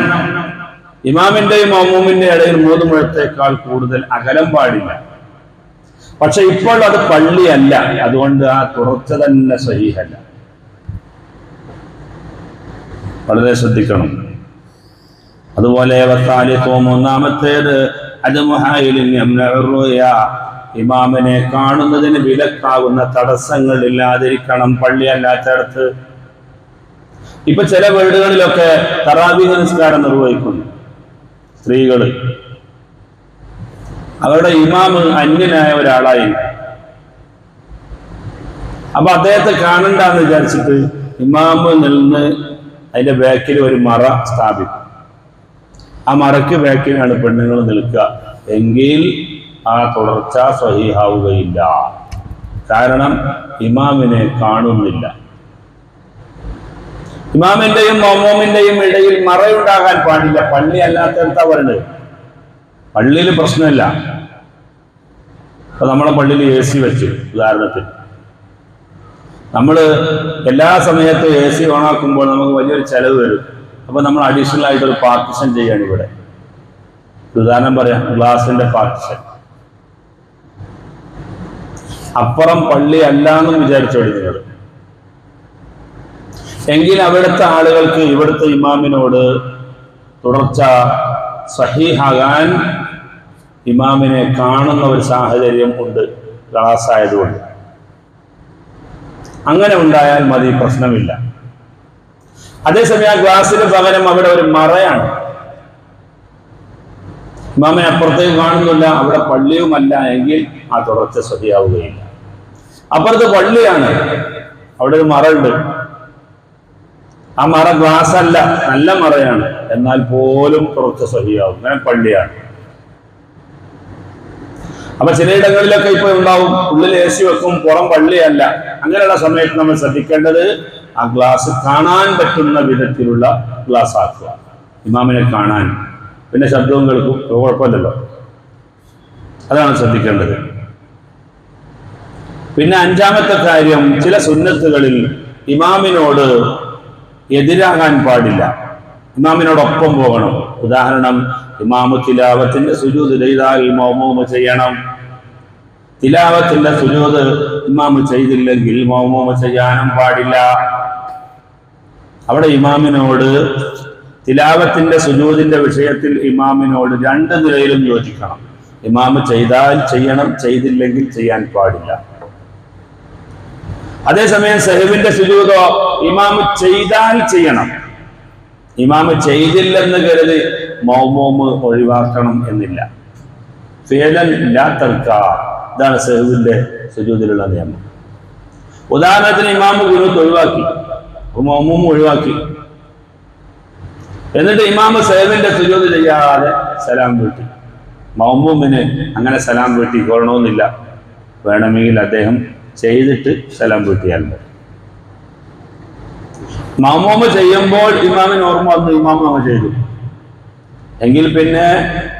ഇമാമിന്റെയും മഅ്മൂമിന്റെയും ഇടയിൽ 3 മുഴത്തേക്കാൾ കൂടുതൽ അകലം പാടില്ല. പക്ഷെ ഇപ്പോൾ അത് പള്ളിയല്ല, അതുകൊണ്ട് ആ തുടർച്ച തന്നെ സഹീഹല്ല. വളരെ ശ്രദ്ധിക്കണം. അതുപോലെ മൂന്നാമത്തേത് ഇമാമിനെ കാണുന്നതിന് വിലക്കാവുന്ന തടസ്സങ്ങൾ ഇല്ലാതിരിക്കണം പള്ളിയല്ലാത്തടത്ത്. ഇപ്പൊ ചില വീടുകളിലൊക്കെ തറാവീഹ് നിസ്കാരം നിർവഹിക്കുന്നു സ്ത്രീകള്. അവരുടെ ഇമാമ് അന്യനായ ഒരാളായി, അപ്പൊ അദ്ദേഹത്തെ കാണണ്ടെന്ന് വിചാരിച്ചിട്ട് ഇമാമ് നിന്ന് അതിന്റെ ബാക്കിൽ ഒരു മറ സ്ഥാപിക്കും. ആ മറയ്ക്ക് ബാക്കിലാണ് പെണ്ണുങ്ങൾ നിൽക്കുക എങ്കിൽ ആ തുടർച്ച സ്വഹീഹാവുകയില്ല. കാരണം ഇമാമിനെ കാണുന്നില്ല. ഇമാമിന്റെയും മഅ്മൂമിന്റെയും ഇടയിൽ മറയുണ്ടാകാൻ പാടില്ല. പള്ളി അല്ലാത്തടുത്താ പറയുന്നത്. പള്ളിയിൽ പ്രശ്നമില്ല. അപ്പൊ നമ്മളെ പള്ളിയിൽ AC വെച്ചു ഉദാഹരണത്തിന്, നമ്മൾ എല്ലാ സമയത്തും AC ഓണാക്കുമ്പോൾ നമുക്ക് വലിയൊരു ചെലവ് വരും. അപ്പൊ നമ്മൾ അഡീഷണൽ ആയിട്ടൊരു പാർട്ടിഷൻ ചെയ്യാണ് ഇവിടെ. ഉദാഹരണം പറയാം, ഗ്ലാസിന്റെ പാർട്ടിഷൻ. അപ്പുറം പള്ളി അല്ലാന്നും വിചാരിച്ചോളി നിങ്ങൾ. എങ്കിൽ അവിടുത്തെ ആളുകൾക്ക് ഇവിടുത്തെ ഇമാമിനോട് തുടർച്ച സഹീഹാകാൻ ഇമാമിനെ കാണുന്ന ഒരു സാഹചര്യം ഉണ്ട്, ഗ്ലാസ് ആയതുകൊണ്ട്. അങ്ങനെ ഉണ്ടായാൽ മതി, പ്രശ്നമില്ല. അതേസമയം ആ ഗ്ലാസിന് പകരം അവിടെ ഒരു മറയാണ്. ഇമാമിനെ അപ്പുറത്തേക്ക് കാണുന്നില്ല, അവിടെ പള്ളിയുമല്ല എങ്കിൽ ആ തുടർച്ച സഹിയാവുകയില്ല. അപ്പുറത്ത് പള്ളിയാണ്, അവിടെ ഒരു മറ ഉണ്ട്. ആ മറ ഗ്ലാസ് അല്ല, നല്ല മറയാണ്, എന്നാൽ പോലും തുടർച്ച സഹിയാവും. അങ്ങനെ പള്ളിയാണ്. അപ്പൊ ചിലയിടങ്ങളിലൊക്കെ ഇപ്പൊ ഉണ്ടാവും, ഉള്ളിൽ AC വെക്കും, പുറം പള്ളിയല്ല. അങ്ങനെയുള്ള സമയത്ത് നമ്മൾ ശ്രദ്ധിക്കേണ്ടത് ആ ഗ്ലാസ് കാണാൻ പറ്റുന്ന വിധത്തിലുള്ള ഗ്ലാസ് ആക്കുക, ഇമാമിനെ കാണാൻ. പിന്നെ ശബ്ദവും കേൾക്കും, കുഴപ്പമില്ലല്ലോ. അതാണ് ശ്രദ്ധിക്കേണ്ടത്. പിന്നെ 5-മത്തെ കാര്യം, ചില സുന്നത്തുകളിൽ ഇമാമിനോട് എതിരാകാൻ പാടില്ല, ഇമാമിനോടൊപ്പം പോകണം. ഉദാഹരണം, ഇമാമ് തിലാവത്തിന്റെ സുജൂദ് ചെയ്താൽ മഅ്മൂമ് ചെയ്യണം. തിലാവത്തിന്റെ സുജൂദ് ഇമാമ് ചെയ്തില്ലെങ്കിൽ മഅ്മൂമ് ചെയ്യാനും പാടില്ല. അവിടെ ഇമാമിനോട് തിലാവത്തിന്റെ സുജൂദിന്റെ വിഷയത്തിൽ ഇമാമിനോട് 2 നിലയിലും യോജിക്കണം. ഇമാമ് ചെയ്താൽ ചെയ്യണം, ചെയ്തില്ലെങ്കിൽ ചെയ്യാൻ പാടില്ല. അതേസമയം സഹവിന്റെ സുജൂദോ ഇമാമ് ചെയ്താൽ ചെയ്യണം, ഇമാമ് ചെയ്തില്ലെന്ന് കരുതി മഅ്മൂമ് ഒഴിവാക്കണം എന്നില്ല. ഫിഅലൻ ലാ തർക, ഇതാണ് സഹവിന്റെ സുജൂദിലുള്ള നിയമം. ഉദാഹരണത്തിന് ഇമാമ് ഖുനൂത്ത് ഒഴിവാക്കി, മഅ്മൂമ് ഒഴിവാക്കി, എന്നിട്ട് ഇമാമ് സഹവിന്റെ സുജൂദ് ചെയ്യാതെ സലാം വീട്ടി. മഅ്മൂമിന് അങ്ങനെ സലാം വീട്ടി കൊള്ളണമെന്നില്ല, വേണമെങ്കിൽ അദ്ദേഹം ചെയ്തിട്ട് സലാം വീട്ടിയാൽ മതി. മഅ്മൂമ് ചെയ്യുമ്പോൾ ഇമാമിന് ഓർമ്മ വന്നു, ഇമാമ് അങ്ങ് ചെയ്തു എങ്കിൽ പിന്നെ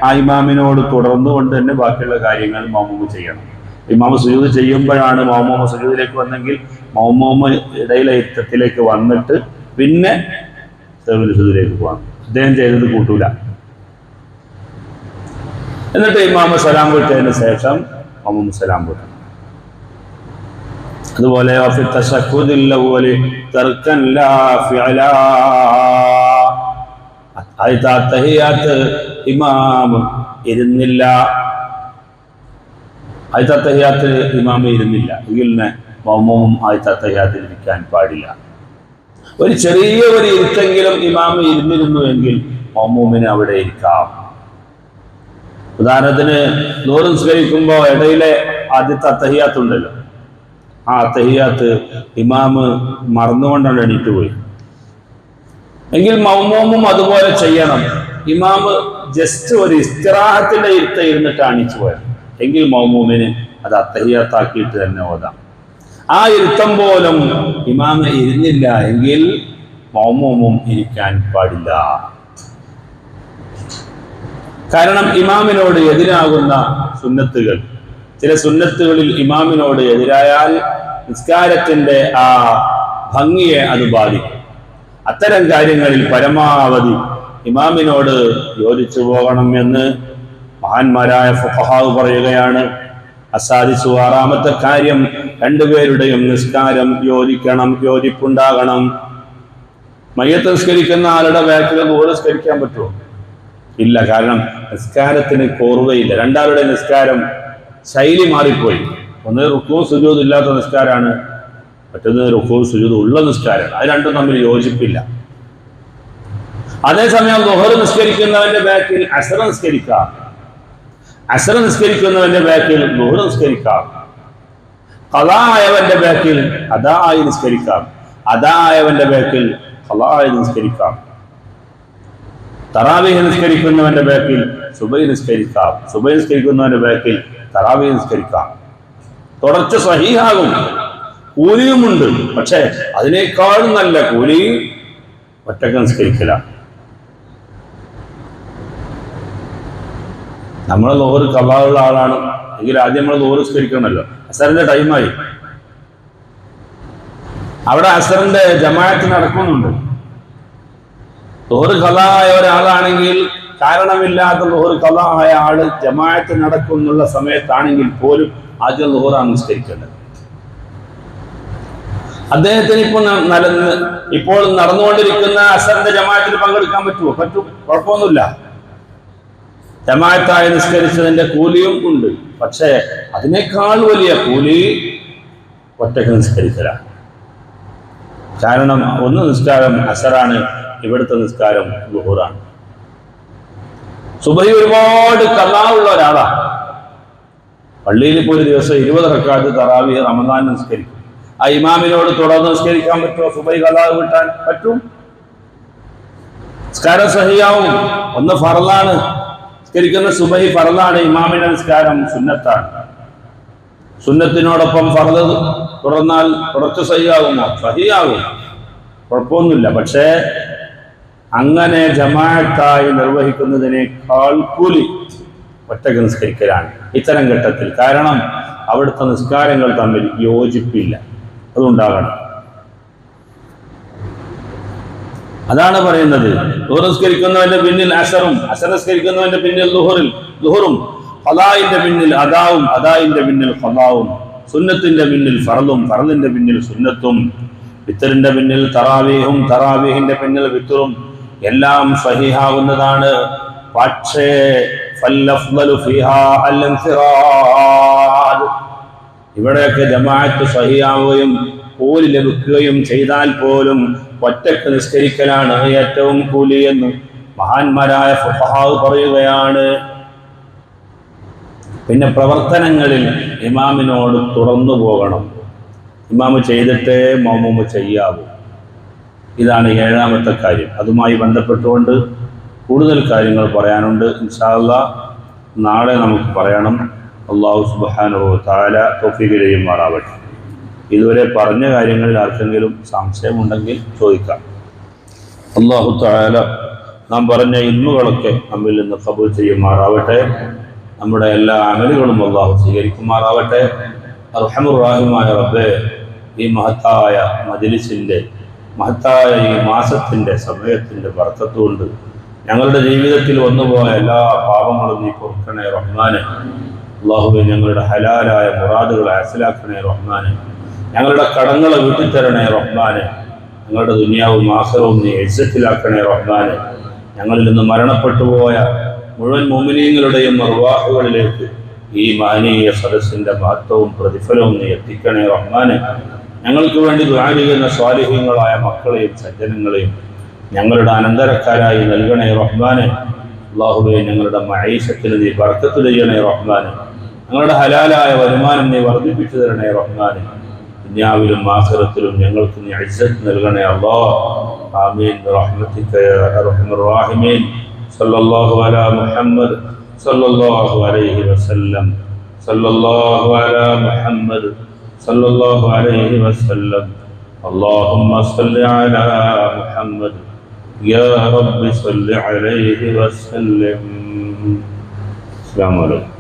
ആ ഇമാമിനോട് തുടർന്നുകൊണ്ട് തന്നെ ബാക്കിയുള്ള കാര്യങ്ങൾ മഅ്മൂമ് ചെയ്യണം. ഇമാമ് സുജൂദ് ചെയ്യുമ്പോഴാണ് മഅ്മൂമ് സുജൂദിലേക്ക് വന്നെങ്കിൽ മഅ്മൂമ് ഇടയിലെ ഇരുത്തത്തിലേക്ക് വന്നിട്ട് പിന്നെ സുജൂദിലേക്ക് പോകാം. അദ്ദേഹം ചെയ്തത് കൂട്ടൂല. എന്നിട്ട് ഇമാമ് സലാം വീട്ടിയതിന് ശേഷം മഅ്മൂമ് സലാം വീട്ടണം. അതുപോലെ ഇമാം ഇരുന്നില്ല, തഹയ്യാത്ത് ഇമാമ ഇരുന്നില്ല എങ്കിൽ മഅ്മൂമും തഹയ്യാത്തിൽ ഇരിക്കാൻ പാടില്ല. ഒരു ചെറിയ ഒരു ഇരുത്തെങ്കിലും ഇമാമ ഇരുന്നിരുന്നു എങ്കിൽ മഅ്മൂമിന് അവിടെ ഇരിക്കാം. ഉദാഹരണത്തിന് ദുഹർ നിസ്കരിക്കുമ്പോൾ ഇടയിലെ ആദ്യത്തെ തഹയ്യാത്ത് ഉണ്ടല്ലോ, ആ തഹയ്യാത്ത് ഇമാമ് മറന്നുകൊണ്ടാണ് എണീറ്റ് പോയി എങ്കിൽ മഅ്മൂമും അതുപോലെ ചെയ്യണം. ഇമാമ് ജസ്റ്റ് ഒരു ഇസ്തിറാഹത്തിന്റെ ഇരുത്ത ഇരുന്നിട്ട് അണിച്ചു പോയത് എങ്കിൽ മഅ്മൂമിന് അത് തഹയ്യാത്താക്കിയിട്ട് തന്നെ ഓതാം. ആ ഇരുത്തം പോലും ഇമാമ് ഇരുന്നില്ല എങ്കിൽ മഅ്മൂമും ഇരിക്കാൻ പാടില്ല. കാരണം ഇമാമിനോട് എതിരാകുന്ന സുന്നത്തുകൾ, ചില സുന്നത്തുകളിൽ ഇമാമിനോട് എതിരായാൽ നിസ്കാരത്തിന്റെ ആ ഭംഗിയെ അത് ബാധിക്കും. അത്തരം കാര്യങ്ങളിൽ പരമാവധി ഇമാമിനോട് യോജിച്ചു പോകണം എന്ന് മഹാന്മാരായ ഫുഖഹാവ് പറയുകയാണ്. അസാദിസു, ആറാമത്തെ കാര്യം, രണ്ടുപേരുടെയും നിസ്കാരം യോജിക്കണം, യോജിപ്പുണ്ടാകണം. മയ്യത്ത് നിസ്കരിക്കുന്ന ആളുടെ ബാക്കിൽ ദുഹർ നിസ്കരിക്കാൻ പറ്റുമോ? ഇല്ല. കാരണം നിസ്കാരത്തിന് കോർവയില്ല. രണ്ടാളുടെ നിസ്കാരം ശൈലി മാറിപ്പോയി. ഒന്ന് റുക്കൂഉം സുജൂദും ഇല്ലാത്ത നിസ്കാരമാണ്, മറ്റൊന്ന് റുക്കൂഉം സുജൂദും ഉള്ള നിസ്കാരമാണ്. അത് രണ്ടും തമ്മിൽ യോജിപ്പില്ല. അതേസമയം ദുഹർ നിസ്കരിക്കുന്നവന്റെ ബാക്കിൽ അസ്ർ നിസ്കരിക്കാം, അസ്ർ നിസ്കരിക്കുന്നവന്റെ ബാക്കിൽ ദുഹർ നിസ്കരിക്കാം. ഖളാ ആയവന്റെ ബാക്കിൽ അദാ ആയി നിസ്കരിക്കാം, അദാ ആയവന്റെ ബാക്കിൽ ഖളാ ആയി നിസ്കരിക്കാം. തറാവീഹ് നിസ്കരിക്കുന്നവന്റെ ബാക്കിൽ സുബഹി നിസ്കരിക്കാം, സുബഹി നിസ്കരിക്കുന്നവന്റെ ബാക്കിൽ തറാവീഹ് നിസ്കരിക്കാം. തുടർച്ച സഹീഹാകും, കൂലിയുമുണ്ട്. പക്ഷെ അതിനേക്കാളും നല്ല കൂലി ഒറ്റക്ക് നിസ്കരിക്കലാണ്. നമ്മൾ ദുഹർ ഖളാഉള്ള ആളാണ് എങ്കിൽ ആദ്യം നമ്മൾ ദുഹർ നിസ്കരിക്കണമല്ലോ. അസറിന്റെ ടൈമായി, അവിടെ അസറിന്റെ ജമാഅത്ത് നടക്കുന്നുണ്ട്. ദുഹർ ഖളാ ആയ ഒരാളാണെങ്കിൽ, കാരണമില്ലാത്ത ദുഹർ ഖളാ ആയ ആള് ജമാഅത്ത് നടക്കുന്നുള്ള സമയത്താണെങ്കിൽ പോലും ആദ്യം ദുഹറാണ് നിസ്കരിക്കേണ്ടത്. അദ്ദേഹത്തിന് ഇപ്പോൾ നടന്നുകൊണ്ടിരിക്കുന്ന അസറിന്റെ ജമാഅത്തിൽ പങ്കെടുക്കാൻ പറ്റുമോ? പറ്റും, കുഴപ്പമൊന്നുമില്ല. ജമാഅത്തായി നിസ്കരിച്ചതിന്റെ കൂലിയും ഉണ്ട്. പക്ഷേ അതിനേക്കാൾ വലിയ കൂലി ഒറ്റക്ക് നിസ്കരിക്കലാണ്. കാരണം ഒന്ന് നിസ്കാരം അസറാണ്, ഇവിടുത്തെ നിസ്കാരം ദുഹൂറാണ്. സുബഹി ഒരുപാട് ഖളാഉള്ള ഒരാളാണ്. പള്ളിയിൽ ഇപ്പോൾ ഒരു ദിവസം 20 റക്അത്ത് തറാവീഹ് റമദാൻ നിസ്കരിക്കും. ആ ഇമാമിനോട് തുടർന്ന് നിസ്കരിക്കാൻ പറ്റുമോ? സുബഹി ഖളാ വിട്ടാൻ പറ്റും. നിസ്കാരം സഹിയാവും. ഒന്ന് ഫർളാണ്, നിസ്കരിക്കുന്ന സുബഹി ഫർളാണ്, ഇമാമിന്റെ നിസ്കാരം സുന്നത്താണ്. സുന്നത്തിനോടൊപ്പം ഫർള് തുടർന്നാൽ തുടർച്ച സഹിയാകുമോ? സഹിയാകും, കുഴപ്പമൊന്നുമില്ല. പക്ഷേ അങ്ങനെ ജമാഅത്തായി നിർവഹിക്കുന്നതിനേക്കാൾ കൂലി ഒറ്റക്ക് നിസ്കരിക്കലാണ് ഇത്തരം ഘട്ടത്തിൽ. കാരണം അവിടുത്തെ നിസ്കാരങ്ങൾ തമ്മിൽ യോജിപ്പില്ല, അതുണ്ടാകണം. അതാണ് പറയുന്നത്. ദുഹർ നിസ്കരിക്കുന്നവന്റെ പിന്നിൽ അസറും, അസർ നിസ്കരിക്കുന്നവന്റെ പിന്നിൽ ദുഹറും, ഖളാഇന്റെ പിന്നിൽ അദാവും, അദാഇന്റെ പിന്നിൽ ഖളാവും, സുന്നത്തിന്റെ പിന്നിൽ ഫർളും, ഫർളിന്റെ പിന്നിൽ സുന്നത്തും, വിത്തറിന്റെ പിന്നിൽ തറാവീഹും, തറാവീഹിന്റെ പിന്നിൽ വിത്തറും എല്ലാം സഹിഹാവുന്നതാണ്. പക്ഷേ ഇവിടെയൊക്കെ ജമാഅത്ത് സഹിയാവുകയും കൂലി ലഭിക്കുകയും ചെയ്താൽ പോലും ഒറ്റക്ക് നിസ്കരിക്കലാണ് ഏറ്റവും കൂലി എന്ന് മഹാന്മാരായ ഫുഖഹാവ് പറയുകയാണ്. പിന്നെ പ്രവർത്തനങ്ങളിൽ ഇമാമിനോട് തുറന്നു പോകണം. ഇമാമ് ചെയ്തിട്ടേ മഅ്മൂമ് ചെയ്യാവൂ. ഇതാണ് 7ാമത്തെ കാര്യം. അതുമായി ബന്ധപ്പെട്ടുകൊണ്ട് കൂടുതൽ കാര്യങ്ങൾ പറയാനുണ്ട്. ഇൻഷാ അല്ലാഹ് നാളെ നമുക്ക് പറയണം. അല്ലാഹു സുബ്ഹാനഹു വ തആല തൗഫീഖ് ചെയ്യുമാറാവട്ടെ. ഇതുവരെ പറഞ്ഞ കാര്യങ്ങളിൽ ആർക്കെങ്കിലും സംശയമുണ്ടെങ്കിൽ ചോദിക്കാം. അല്ലാഹു തആല നാം പറഞ്ഞ ഇൽമുകളൊക്കെ നമ്മിൽ നിന്ന് ഖബൂൽ ചെയ്യുമാറാവട്ടെ. നമ്മുടെ എല്ലാ അമലുകളും അല്ലാഹു സ്വീകരിക്കുമാറാവട്ടെ. അർഹമുർ റഹീമായ റബ്ബേ, ഈ മഹത്തായ മജ്ലിസിന്റെ, മഹത്തായ ഈ മാസത്തിന്റെ സമയത്തിന്റെ ബർക്കത്ത് കൊണ്ട് ഞങ്ങളുടെ ജീവിതത്തിൽ വന്നുപോയ എല്ലാ പാപങ്ങളും നീ പൊറുക്കണേ റഹ്മാനെ. അല്ലാഹുവേ, ഞങ്ങളുടെ ഹലാലായ മുറാദുകളെ ഹാസിലാക്കണേ റഹ്മാനെ. ഞങ്ങളുടെ കടങ്ങളെ വീട്ടിത്തരണേ റഹ്മാനെ. ഞങ്ങളുടെ ദുനിയാവും ആഖിറവും നീ ഇസ്സത്തിലാക്കണേ റഹ്മാനെ. ഞങ്ങളിൽ നിന്ന് മരണപ്പെട്ടു പോയ മുഴുവൻ മുഅ്മിനീങ്ങളുടെയും അർവാഹുകളിലേക്ക് ഈ മാനീയ സദസ്സിന്റെ മഹത്വവും പ്രതിഫലവും നീ എത്തിക്കണേ റഹ്മാനെ. ഞങ്ങൾക്ക് വേണ്ടി ദുആ ചെയ്യുന്ന സ്വാലിഹീങ്ങളായ മക്കളെയും സജ്ജനങ്ങളെയും ഞങ്ങളുടെ അനന്തരക്കാരായി നൽകണേ റഹ്മാനെ. അല്ലാഹുവേ, ഞങ്ങളുടെ മഈശത്തിന് നീ ബർക്കത്ത് ചെയ്യണേ റഹ്മാനെ. ഞങ്ങളുടെ ഹലാലായ വരുമാനം നീ വർദ്ധിപ്പിച്ചു തരണേ റഹ്മാനെ. ദുനിയാവിലും ആഖിറത്തിലും ഞങ്ങൾക്ക് നീ ഇസ്സത്ത് നൽകണേ അല്ലാഹ്. ആമീൻ ബിറഹ്മതിക യാ അർഹമർ റഹീമീൻ. സല്ലല്ലാഹു അലാ മുഹമ്മദ് സല്ലല്ലാഹു അലൈഹി വസല്ലം. സല്ലല്ലാഹു അലാ മുഹമ്മദ് സല്ലല്ലാഹു അലൈഹി വസല്ലം. اللهم صل على محمد يا رب صل عليه وسلم. السلام عليكم.